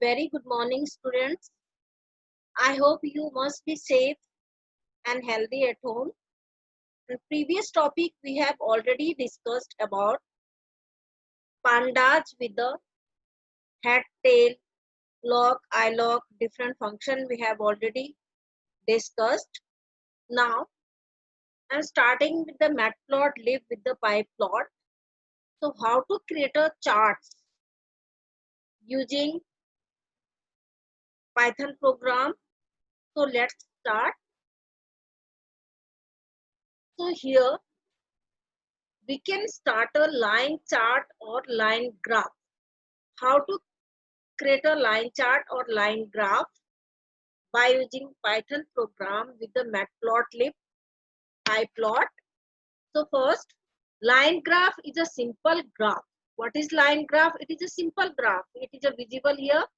Very good morning, students. I hope you must be safe and healthy at home. In previous topic, we have already discussed about pandas with the head, tail, lock, eye lock, different function we have already discussed. Now, I'm starting with the matplotlib with the pyplot. So, how to create a charts using Python program. So, let's start. So, here we can start a line chart or line graph. How to create a line chart or line graph by using Python program with the matplotlib pyplot. So first, line graph is a simple graph. What is line graph? It is a simple graph. It is a visible here.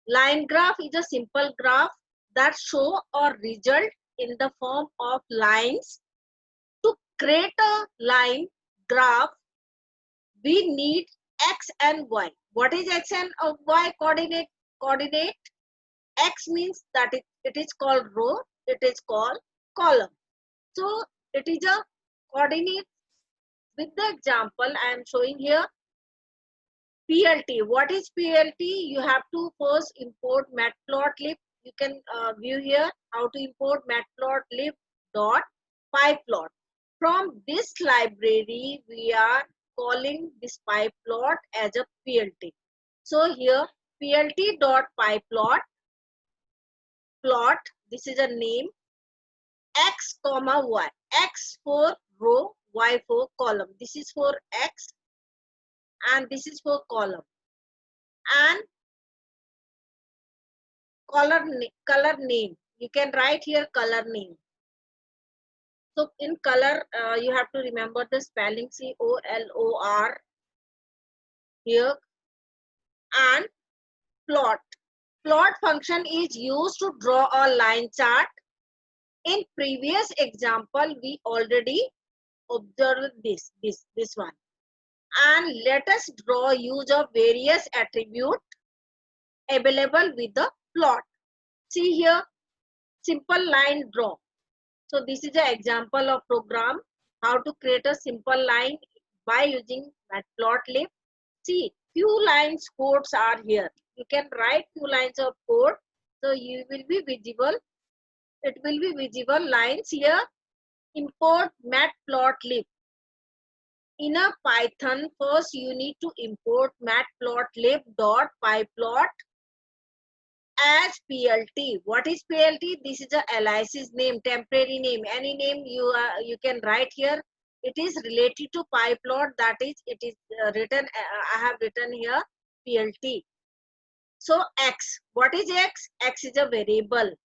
Line graph is a simple graph that show or result in the form of lines. To create a line graph, we need x and y. What is x and y coordinate? Coordinate X means that it is called row, it is called column. So it is a coordinate. With the example I am showing here, PLT. What is PLT? You have to first import matplotlib. You can view here how to import matplotlib dot pyplot. From this library, we are calling this pyplot as a PLT. So here PLT dot pyplot plot. This is a name x comma y. X for row, y for column. This is for x and this is for column. And color name. You can write here color name. So in color, you have to remember the spelling COLOR here. And plot. Plot function is used to draw a line chart. In previous example, we already observed this one. And let us draw use of various attributes available with the plot. See here, simple line draw. So this is an example of program how to create a simple line by using matplotlib. See, few lines codes are here. You can write few lines of code. So you will be visible. It will be visible lines here. Import matplotlib. In a Python, first you need to import matplotlib.pyplot as PLT. What is PLT? This is a aliases name, temporary name. Any name you can write here. It is related to pyplot. That is, it is written. I have written here PLT. So X. What is X? X is a variable.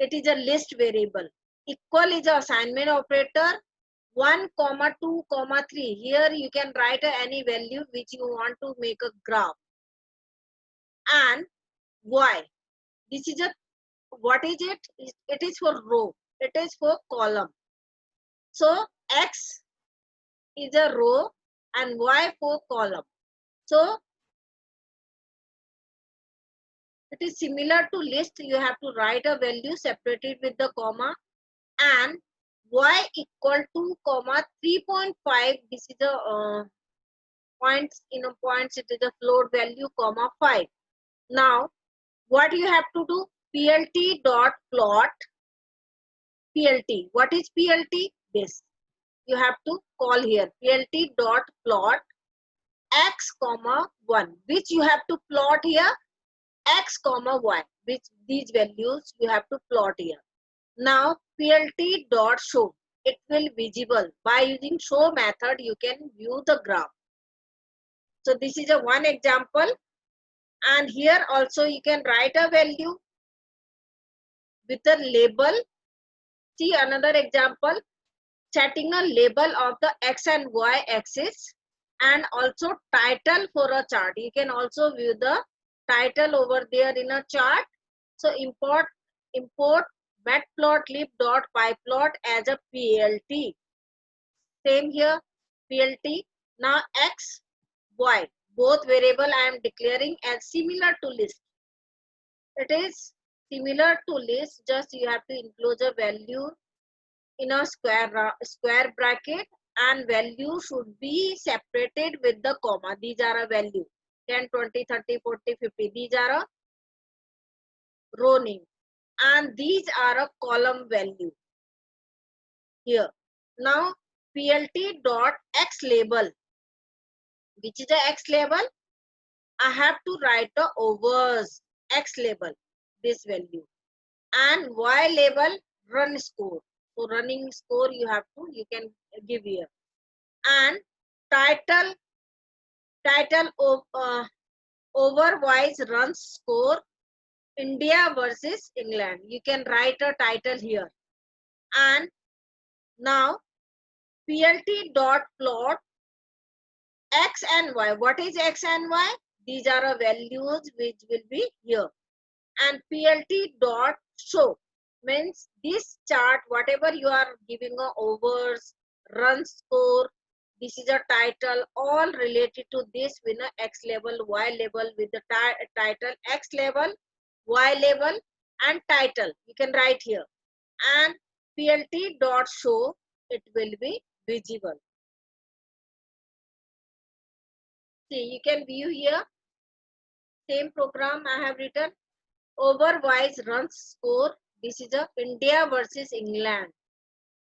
It is a list variable. Equal is a assignment operator. 1, 2, 3. Here you can write any value which you want to make a graph. And Y. This is a, what is it? It is for row. It is for column. So X is a row and Y for column. So it is similar to list. You have to write a value separated with the comma and Y equal to comma 3.5. This is a points, points, it is a float value comma 5. Now what you have to do? PLT dot plot. PLT. What is PLT? This you have to call here. PLT dot plot x comma 1, which you have to plot here x comma y, which these values you have to plot here. Now PLT dot show. It will visible. By using show method, you can view the graph. So this is a one example. And here also you can write a value with a label. See another example, setting a label of the x and y axis and also title for a chart. You can also view the title over there in a chart. So import matplotlib.pyplot as a PLT. Same here, PLT. Now x, y. both variable I am declaring as similar to list. It is similar to list, just you have to enclose a value in a square bracket, and value should be separated with the comma. These are a value 10, 20, 30, 40, 50. These are a row name, and these are a column value here. Now plt dot x label, which is the x label, I have to write the overs x label, this value, and y label run score. So running score you can give here, and title of overwise runs score India versus England. You can write a title here. And now plt dot plot x and y. What is x and y? These are values which will be here. And plt dot show means this chart, whatever you are giving a overs, run score, this is a title, all related to this with a x level, y level, with the title x level, y level, and title. You can write here. And plt dot show, it will be visible. See, you can view here. Same program I have written. Overwise runs score. This is a India versus England.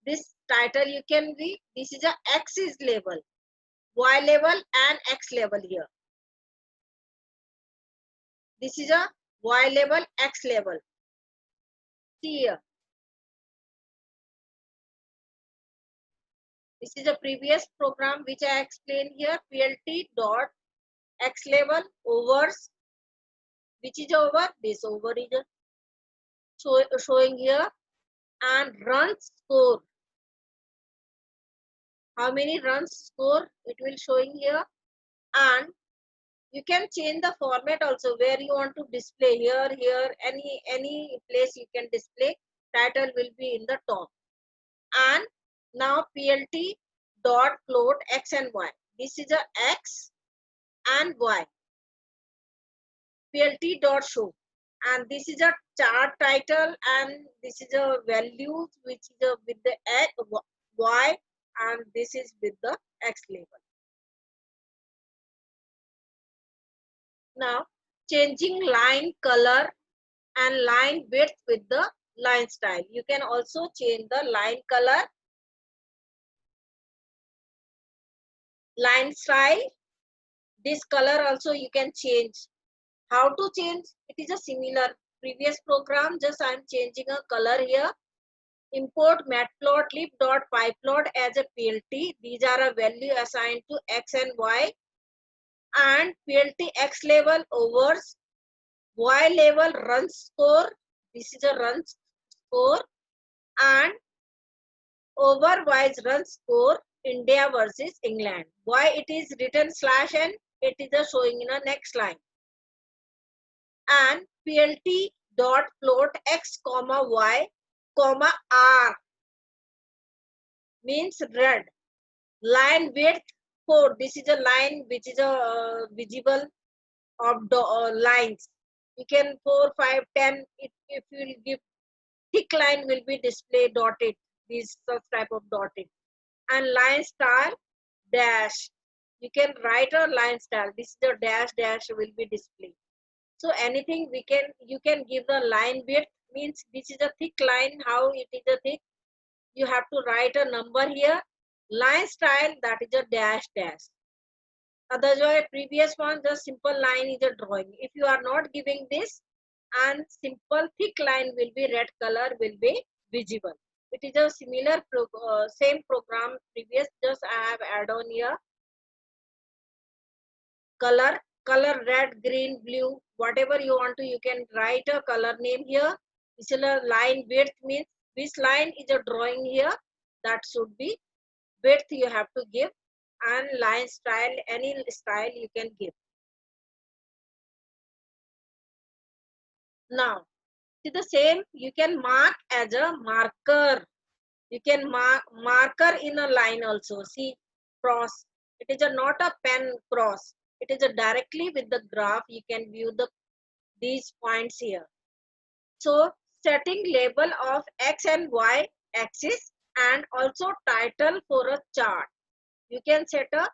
This title you can read. This is a axis level, y level, and x level here. This is a y level, x level. See here. This is a previous program which I explained here. plt dot x level overs. Which is over? This over is showing here, and run score. How many runs score? It will showing here, and you can change the format also, where you want to display here, any place you can display. Title will be in the top. And now plt dot plot x and y. This is a x and y. plt dot show, and this is a chart title, and this is a value which is with the x, y, and this is with the x label. Now changing line color and line width with the line style. You can also change the line color, line style. This color also you can change. How to change? It is a similar previous program, just I am changing a color here. Import matplotlib.pyplot as a plt. These are a value assigned to x and y, and plt x level overs, y level run score. This is a run score, and overwise run score India versus England. Why it is written /n? It is a showing in a next line. And plt dot plot x comma y comma r means red. Line width 4. This is a line which is a visible of lines. You can 4, 5, 10. If you will give thick line will be displayed dotted. These such type of dotted. And line style dash. You can write a line style. This is the dash will be displayed. So anything you can give the line width, means this is a thick line. How it is a thick? You have to write a number here. Line style, that is a dash. Otherwise, previous one, the simple line is a drawing. If you are not giving this, and simple thick line will be red color will be visible. It is a similar same program previous, just I have add on here. Color red, green, blue, whatever you want to, you can write a color name here. This is a line width, means this line is a drawing here, that should be width you have to give, and line style, any style you can give. Now see the same, you can mark as a marker. You can marker in a line also. See, cross, it is not a pen cross. It is a directly with the graph. You can view these points here. So setting label of X and Y axis and also title for a chart. You can set a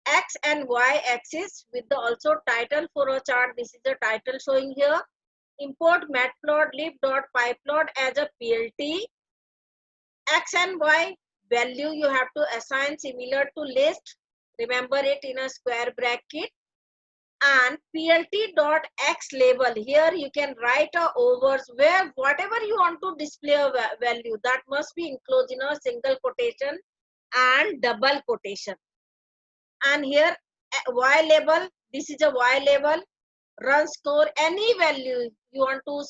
X and Y axis with the also title for a chart. This is the title showing here. Import matplotlib.pyplot as a PLT. X and Y value you have to assign similar to list. Remember it in a square bracket. And plt.x label, here you can write a overs where whatever you want to display a value, that must be enclosed in a single quotation and double quotation. And here y label, this is a y label. Run score, any value you want to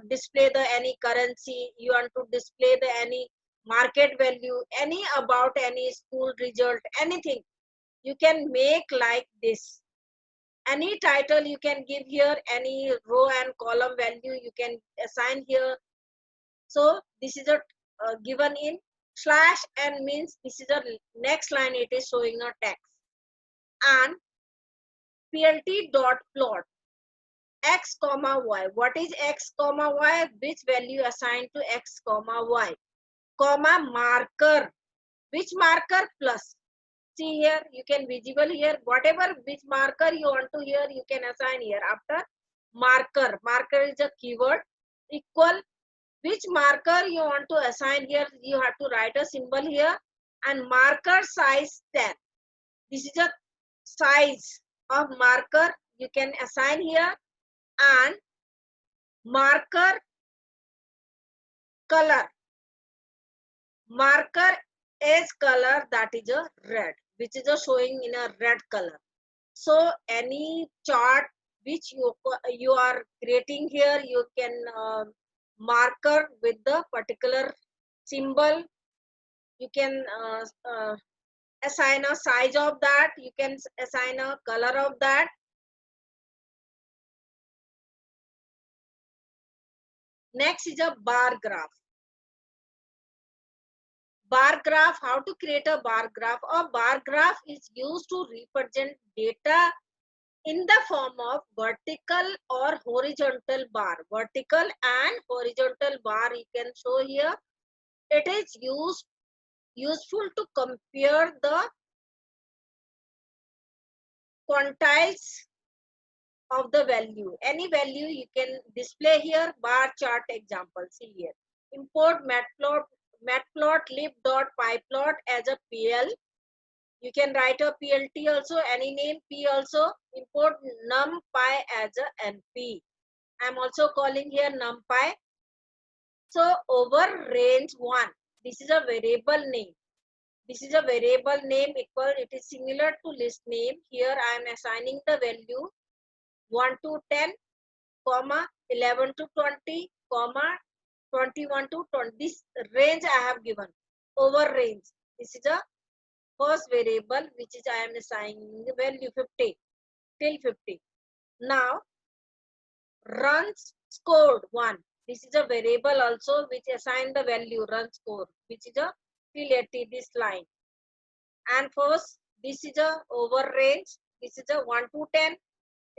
display the any currency, you want to display the any market value, any about any school result, anything you can make like this. Any title you can give here, any row and column value you can assign here. So this is a given in slash n, means this is a next line, it is showing a text. And plt dot plot x comma y. What is x comma y? Which value assigned to x comma y, comma marker. Which marker? Plus. See here, you can visible here, whatever which marker you want to here, you can assign here. After marker, marker is a keyword, equal which marker you want to assign here, you have to write a symbol here. And marker size 10. This is a size of marker you can assign here. And marker color, marker is color, that is a red, which is a showing in a red color. So any chart which you are creating here, you can marker with the particular symbol. You can assign a size of that. You can assign a color of that. Next is a bar graph. Bar graph, how to create a bar graph? A bar graph is used to represent data in the form of vertical or horizontal bar. Vertical and horizontal bar you can show here. It is useful to compare the quantiles of the value. Any value you can display here. Bar chart example. See here. Import matplotlib.pyplot as a PL. You can write a PLT also, any name P also. Import numpy as a NP. I'm also calling here numpy. So over range 1, this is a variable name. This is a variable name equal, it is similar to list name. Here I am assigning the value 1 to 10, comma 11 to 20, comma 21 to 20. This range I have given, over range. This is a first variable which is I am assigning the value 50 till 50. Now runs scored 1. This is a variable also which assign the value run score, which is a till 80, this line. And first this is a over range. This is a 1 to 10,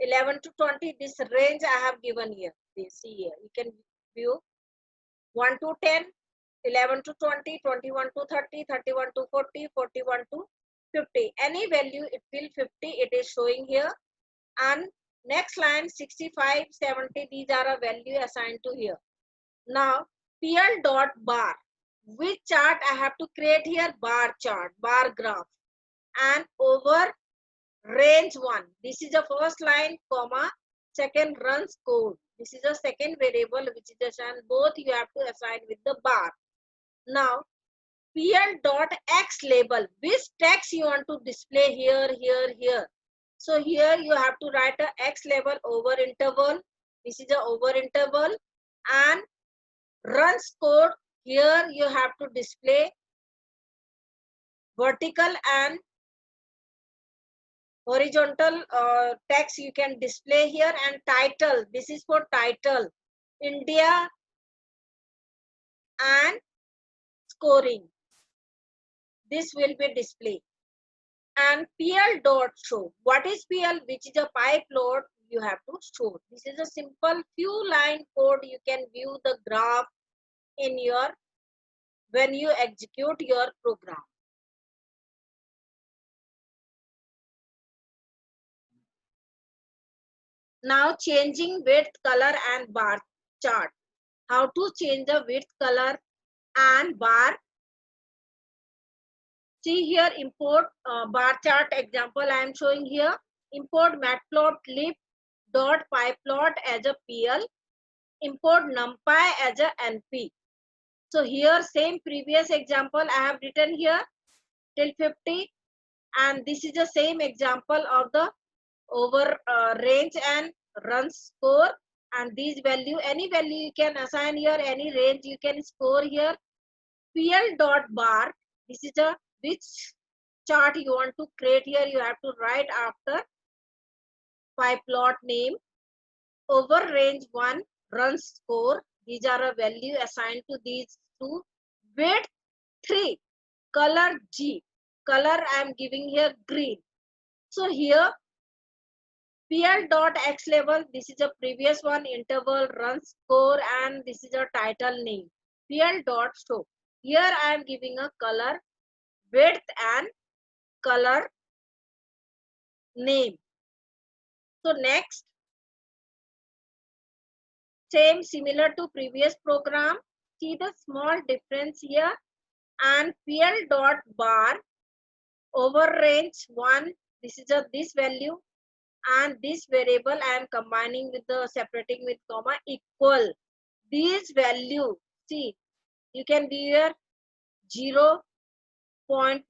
11 to 20. This range I have given here. See here, you can view 1 to 10, 11 to 20, 21 to 30, 31 to 40, 41 to 50. Any value it will 50, it is showing here. And next line 65, 70, these are a value assigned to here. Now PL dot bar, which chart I have to create here? Bar chart, bar graph. And over range 1, this is the first line, comma second runs code. This is the second variable which is assigned. Both you have to assign with the bar. Now PL dot X label, which text you want to display here, here. So here you have to write a X label over interval. This is a over interval. And runs code, here you have to display vertical and horizontal text you can display here. And title, this is for title, India and scoring. This will be displayed. and PL dot show. What is PL? Which is a pipe load you have to show. This is a simple few line code. You can view the graph in your when you execute your program. Now changing width, color and bar chart. How to change the width, color and bar. See here, import bar chart example I am showing here. Import matplotlib dot pyplot as a PL. Import numpy as a NP. So here same previous example I have written here till 50, and this is the same example of the over range and run score, and these value, any value you can assign here, any range you can score here. PL dot bar, this is a which chart you want to create here, you have to write after pyplot name. Over range 1 run score, these are a value assigned to these two. Width 3, color G, color I am giving here green. So here PL dot X level, this is a previous one, interval, run score, and this is a title name. PL dot show. Here I am giving a color, width and color name. So next, same similar to previous program. See the small difference here, and PL dot bar over range 1, this is a this value, and this variable I am combining with the separating with comma equal. These value, see, you can be here 0 0.1,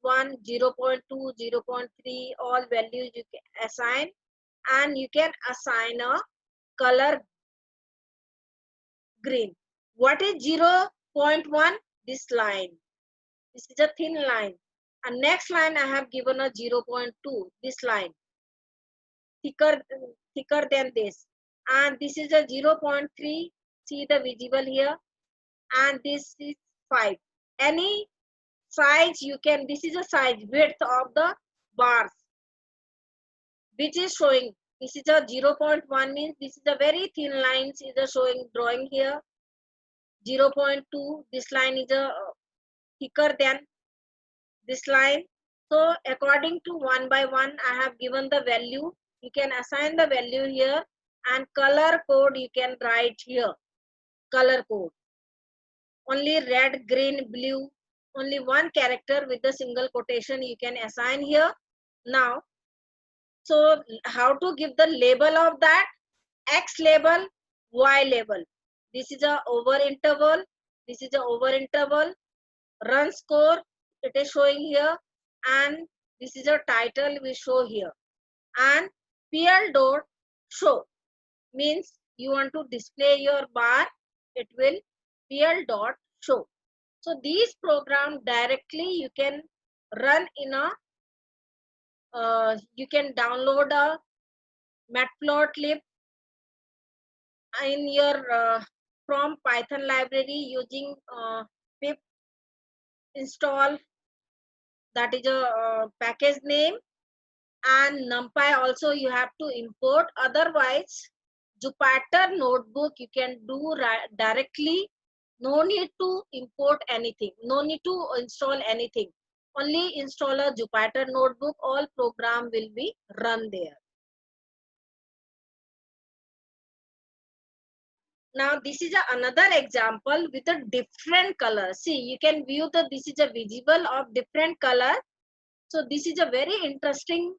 0 0.2, 0 0.3, all values you can assign, and you can assign a color green. What is 0 0.1? This line. This is a thin line. And next line I have given a 0 0.2, this line. Thicker than this. And this is a 0 0.3, see the visible here. And this is 5. Any size you can, this is a size width of the bars which is showing. This is a 0 0.1 means this is a very thin lines is a showing drawing here. 0 0.2, this line is a thicker than this line. So according to one by one I have given the value. You can assign the value here, and color code you can write here. Color code only red, green, blue, only one character with the single quotation you can assign here. Now, so how to give the label of that? X label, Y label. This is a over interval. This is a over interval. Run score, it is showing here, and this is a title we show here. And PL dot show means you want to display your bar, it will PL dot show. So these program directly you can run in a you can download a matplotlib in your from Python library using pip install, that is a package name, and numpy also you have to import. Otherwise Jupyter notebook you can do directly, no need to import anything, no need to install anything, only install a Jupyter notebook, all program will be run there. Now this is another example with a different color. See, you can view the this is a visible of different color. So this is a very interesting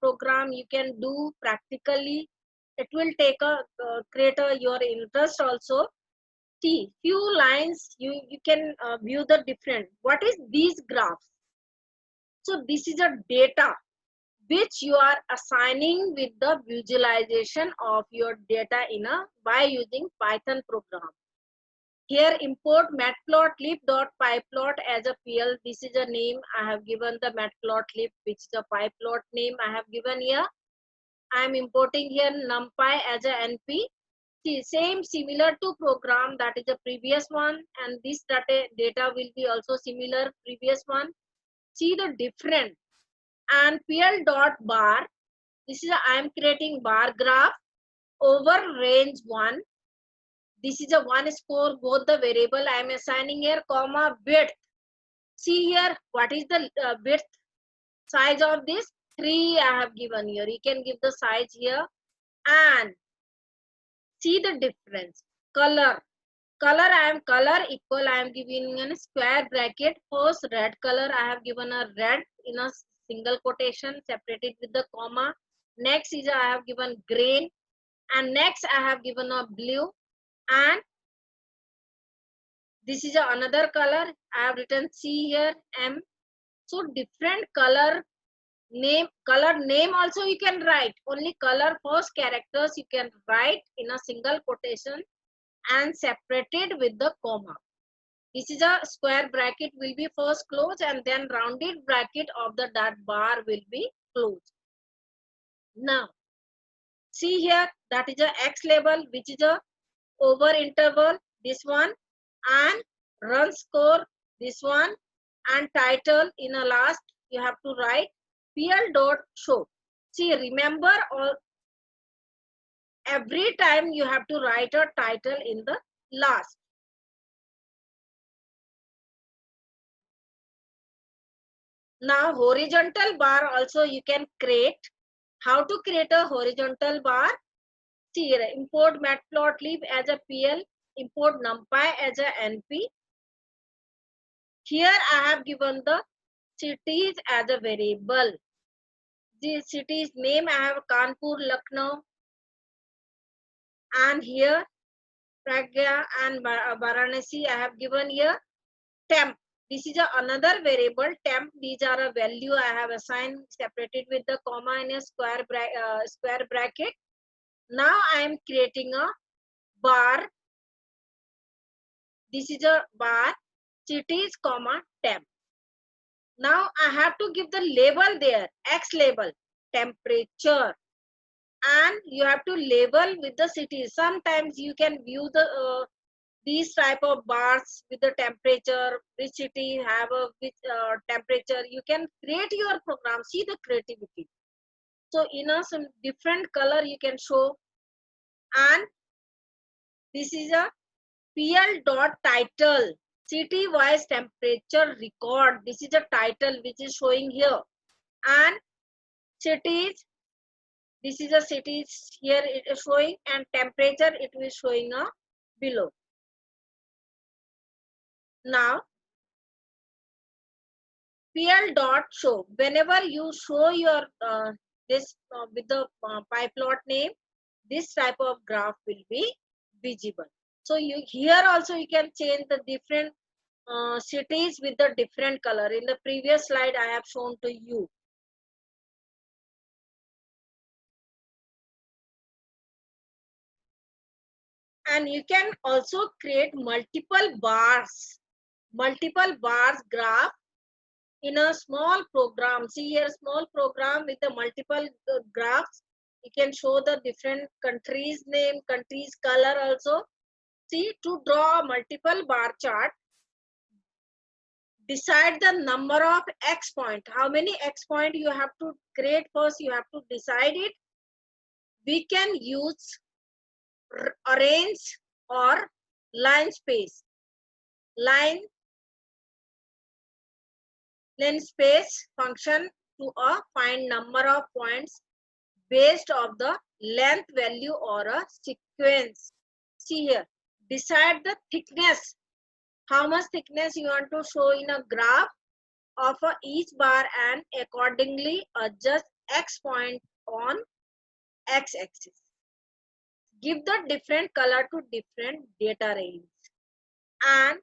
program you can do practically. It will take a create your interest also. See, few lines you can view the different. What is these graphs? So this is a data which you are assigning with the visualization of your data in a by using Python program. Here import matplotlib.pyplot as a PL. This is a name I have given the matplotlib, which is a pyplot name I have given here. I am importing here numpy as a NP. See, same similar to program that is the previous one, and this data will be also similar previous one. See the different, and PL dot bar. This is I am creating bar graph over range 1. This is a one score, both the variable I am assigning here, comma width. See here, what is the width size of this? 3 I have given here. You can give the size here and see the difference. Color. Color I am color equal. I am giving in a square bracket. First red color I have given a red in a single quotation separated with the comma. Next is I have given green and next I have given a blue and this is another color. I have written C here M. So different color name also you can write. Only color first characters you can write in a single quotation and separated with the comma. This is a square bracket will be first closed and then rounded bracket of the dot bar will be closed. Now see here, that is a X label which is a over interval, this one, and run score, this one, and title in a last you have to write PL dot show. See, remember all every time you have to write a title in the last. Now horizontal bar also you can create. How to create a horizontal bar? See here, import matplotlib as a PL, import numpy as a NP. Here I have given the cities as a variable. The city's name I have Kanpur, Lucknow, and here Pragya and Varanasi I have given here temp. This is another variable temp. These are a value I have assigned separated with the comma in a square bracket. Now I am creating a bar. This is a bar cities comma temp. Now I have to give the label there, X label, temperature, and you have to label with the cities. Sometimes you can view the these type of bars with the temperature, which city have a which temperature. You can create your program. See the creativity. So in a some different color you can show, and this is a PL dot title. City wise temperature record. This is a title which is showing here, and cities. This is a cities here it is showing, and temperature it will showing a below. Now PL dot show. Whenever you show your this with the pyplot name, this type of graph will be visible. So you here also you can change the different cities with the different color. In the previous slide I have shown to you. And you can also create multiple bars graph in a small program. See here, small program with the multiple graphs. You can show the different countries name, countries color also. See, to draw a multiple bar chart, decide the number of X point. How many X point you have to create first, you have to decide it. We can use arrange or line space. Line space function to find number of points based of the length value or a sequence. See here, decide the thickness. How much thickness you want to show in a graph of each bar and accordingly adjust X point on X axis. Give the different color to different data range. And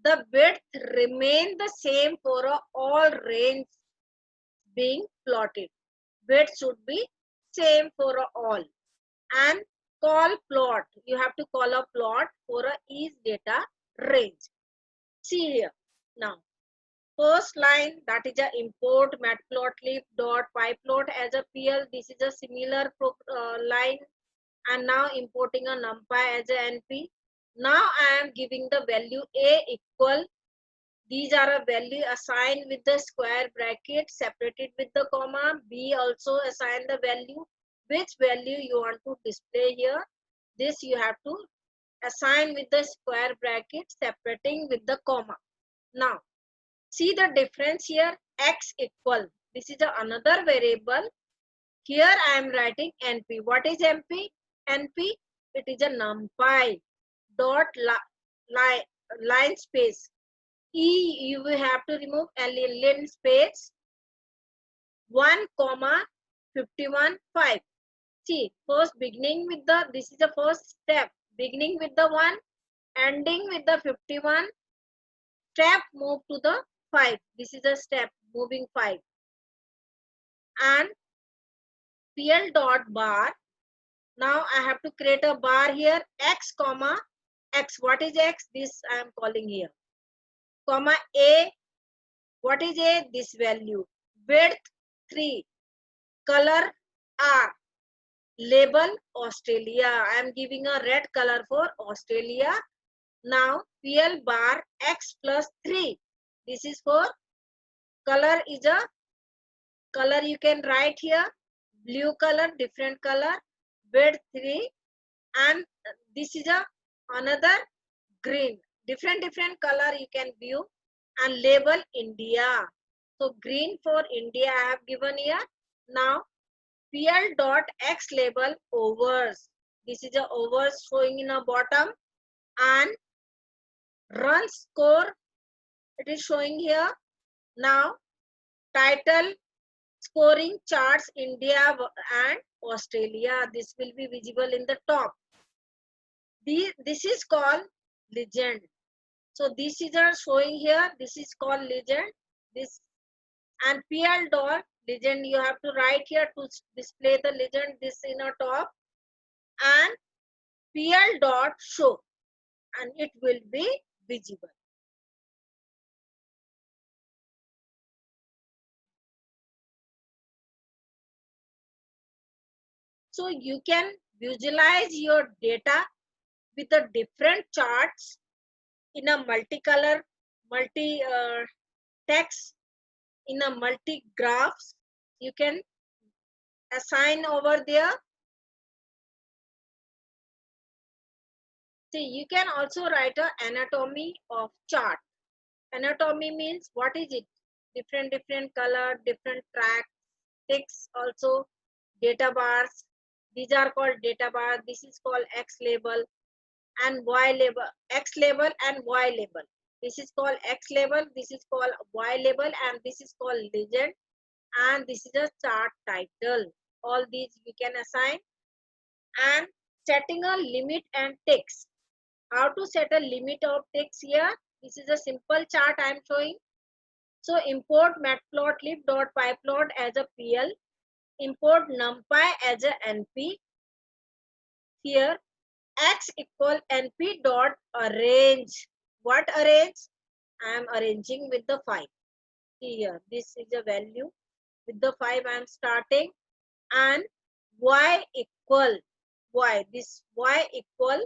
the width remain the same for all range being plotted. Width should be same for all. And call plot. You have to call a plot for each data range. See here. Now, first line, that is a import matplotlib dot pyplot as a PL. This is a similar line. And now importing a numpy as a NP. Now I am giving the value a equal These are a value assigned with the square bracket separated with the comma. B also assign the value. Which value you want to display here? This you have to assign with the square bracket separating with the comma. Now, see the difference here. X equal. This is another variable. Here I am writing NP. What is NP? NP, it is a numpy dot line space. You will have to remove line space 1 comma 51 5. See, first beginning with the, this is the first step. Beginning with the 1, ending with the 51, step move to the 5. This is a step moving 5. And PL dot bar. Now I have to create a bar here. X comma X. What is X? This I am calling here. Comma A. What is A? This value. Width 3. Color R. Label Australia. I am giving a red color for Australia. Now PL bar X plus 3. This is for color, is a color you can write here. Blue color, different color. Width 3. And this is a another green. Different color you can view. And label India. So green for India I have given here. Now PL dot X label overs. This is a overs showing in a bottom, and run score it is showing here. Now title scoring charts India and Australia. This will be visible in the top. This is called legend. So this is showing here. This is called legend. This and PL dot legend you have to write here to display the legend. This in a top, and PL dot show, and it will be visible. So you can visualize your data with the different charts in a multicolor, multi text, in a multi graphs. You can assign over there. See, you can also write an anatomy of chart. Anatomy means what is it? Different color, different track, text also, data bars. These are called data bar. This is called X label and Y label. X label and Y label. This is called X label. This is called Y label, and this is called legend. And this is a chart title. All these we can assign. And setting a limit and text. How to set a limit of text here? This is a simple chart I am showing. So import matplotlib.pyplot as a PL. Import numpy as a NP. Here X equal NP dot arrange. What arrange? I am arranging with the 5. Here this is a value. With the 5 I am starting. And Y equal Y. This Y equal.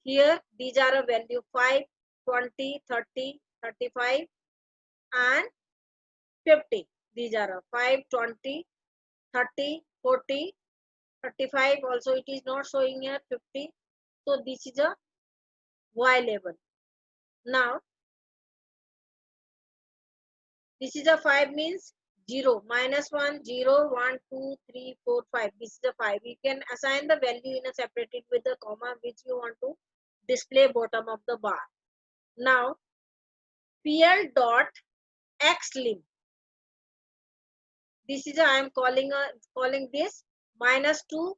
Here these are a value 5, 20, 30, 35 and 50. These are a 5, 20, 30, 40, 35. Also it is not showing here 50. So this is a Y label. Now this is a 5 means 0, -1, 0, 1, 2, 3, 4, 5. This is a 5. You can assign the value in a separated with the comma which you want to display bottom of the bar. Now PL dot xlim. This is I am calling this -2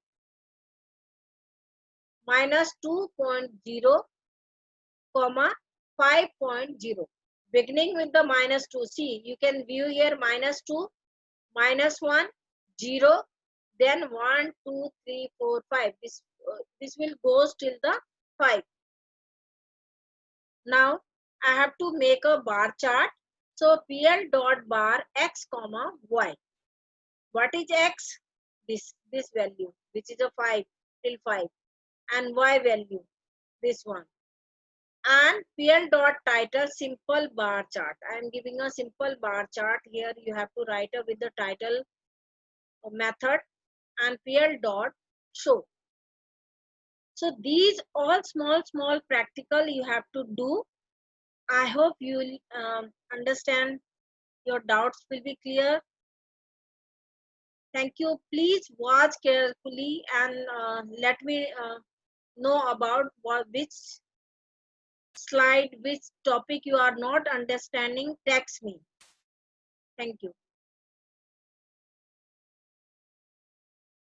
-2.0 comma 5.0. Beginning with the -2. See, you can view here -2, -1, 0, then 1, 2, 3, 4, 5. This will goes till the 5. Now I have to make a bar chart. So PL dot bar X comma Y. What is X? This value, which is a 5 till 5, and Y value, this one. And PL dot title simple bar chart. I am giving a simple bar chart here. You have to write up with the title method and PL dot show. So these all small practical you have to do. I hope you will understand. Your doubts will be clear. Thank you. Please watch carefully and let me know about which slide, which topic you are not understanding. Text me. Thank you.